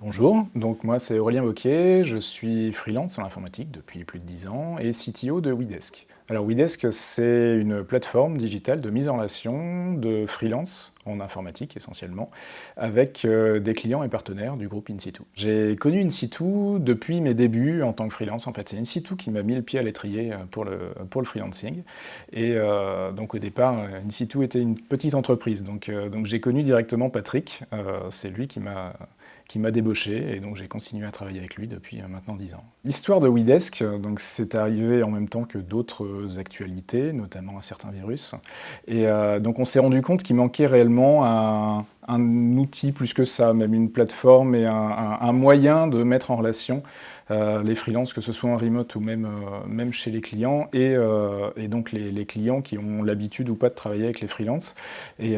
Bonjour, donc moi c'est Aurélien Wauquiez, je suis freelance en informatique depuis plus de 10 ans et CTO de WeDesk. Alors WeDesk, c'est une plateforme digitale de mise en relation de freelance en informatique essentiellement, avec des clients et partenaires du groupe In-Situ. J'ai connu In-Situ depuis mes débuts en tant que freelance. En fait, c'est In-Situ qui m'a mis le pied à l'étrier pour le freelancing. Et donc au départ, In-Situ était une petite entreprise, donc j'ai connu directement Patrick. C'est lui qui m'a débauché, et donc j'ai continué à travailler avec lui depuis maintenant 10 ans. L'histoire de WeDesk, donc c'est arrivé en même temps que d'autres actualités, notamment un certain virus, et donc on s'est rendu compte qu'il manquait réellement un outil plus que ça, même une plateforme et un moyen de mettre en relation les freelances, que ce soit en remote ou même chez les clients, et donc les clients qui ont l'habitude ou pas de travailler avec les freelances. Et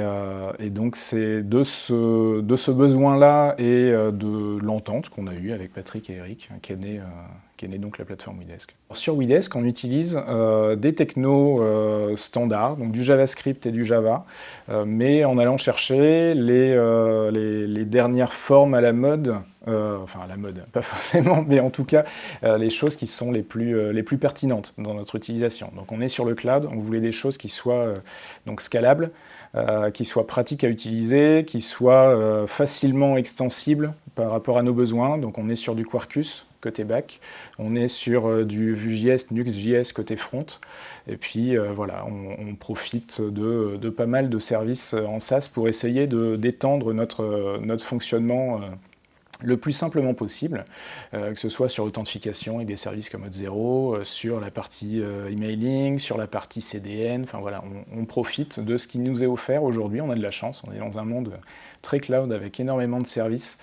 donc c'est de ce besoin-là et de l'entente qu'on a eue avec Patrick et Eric qu'est née donc la plateforme WeDesk. Sur WeDesk, on utilise des technos standards, donc du JavaScript et du Java, mais en allant chercher les dernières formes à la mode, enfin à la mode, pas forcément, mais en tout cas les choses qui sont les plus pertinentes dans notre utilisation. Donc on est sur le cloud, on voulait des choses qui soient donc scalables, qui soient pratiques à utiliser, qui soient facilement extensibles par rapport à nos besoins. Donc on est sur du Quarkus côté back, on est sur du Vue.js, Nuxt.js côté front, et puis voilà, on profite de pas mal de services en SaaS pour essayer d'étendre notre fonctionnement le plus simplement possible, que ce soit sur l'authentification avec des services comme Auth0, sur la partie emailing, sur la partie CDN, enfin voilà, on profite de ce qui nous est offert aujourd'hui. On a de la chance, on est dans un monde très cloud avec énormément de services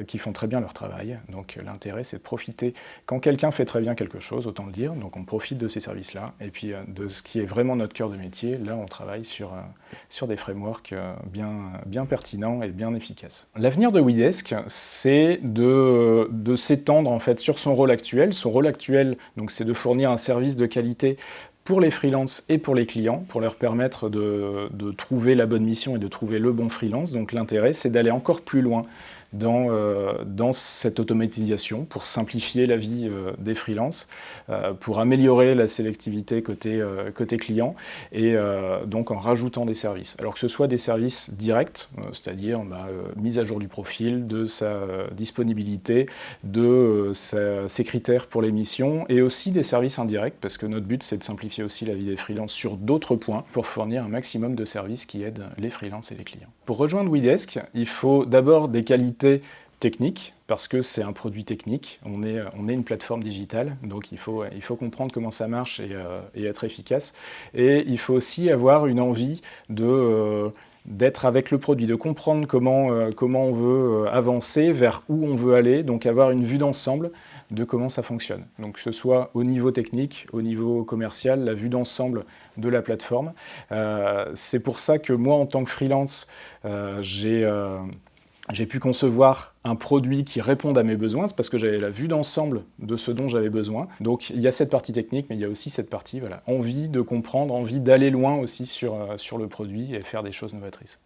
qui font très bien leur travail. Donc l'intérêt, c'est de profiter, quand quelqu'un fait très bien quelque chose, autant le dire, donc on profite de ces services-là, et puis de ce qui est vraiment notre cœur de métier, là on travaille sur des frameworks bien pertinents et bien efficaces. L'avenir de WeDesk, c'est de s'étendre en fait sur son rôle actuel. Son rôle actuel, donc, c'est de fournir un service de qualité pour les freelances et pour les clients, pour leur permettre de trouver la bonne mission et de trouver le bon freelance. Donc l'intérêt, c'est d'aller encore plus loin dans cette automatisation pour simplifier la vie des freelances, pour améliorer la sélectivité côté client, et donc en rajoutant des services. Alors que ce soit des services directs, c'est-à-dire mise à jour du profil, de sa disponibilité, de ses critères pour les missions, et aussi des services indirects, parce que notre but, c'est de simplifier aussi la vie des freelances sur d'autres points pour fournir un maximum de services qui aident les freelances et les clients. Pour rejoindre WeDesk, il faut d'abord des qualités techniques, parce que c'est un produit technique, on est une plateforme digitale, donc il faut comprendre comment ça marche et être efficace. Et il faut aussi avoir une envie d'être avec le produit, de comprendre comment on veut avancer, vers où on veut aller, donc avoir une vue d'ensemble de comment ça fonctionne. Donc que ce soit au niveau technique, au niveau commercial, la vue d'ensemble de la plateforme. C'est pour ça que moi, en tant que freelance, j'ai pu concevoir un produit qui réponde à mes besoins, c'est parce que j'avais la vue d'ensemble de ce dont j'avais besoin. Donc il y a cette partie technique, mais il y a aussi cette partie, voilà, envie de comprendre, envie d'aller loin aussi sur le produit et faire des choses novatrices.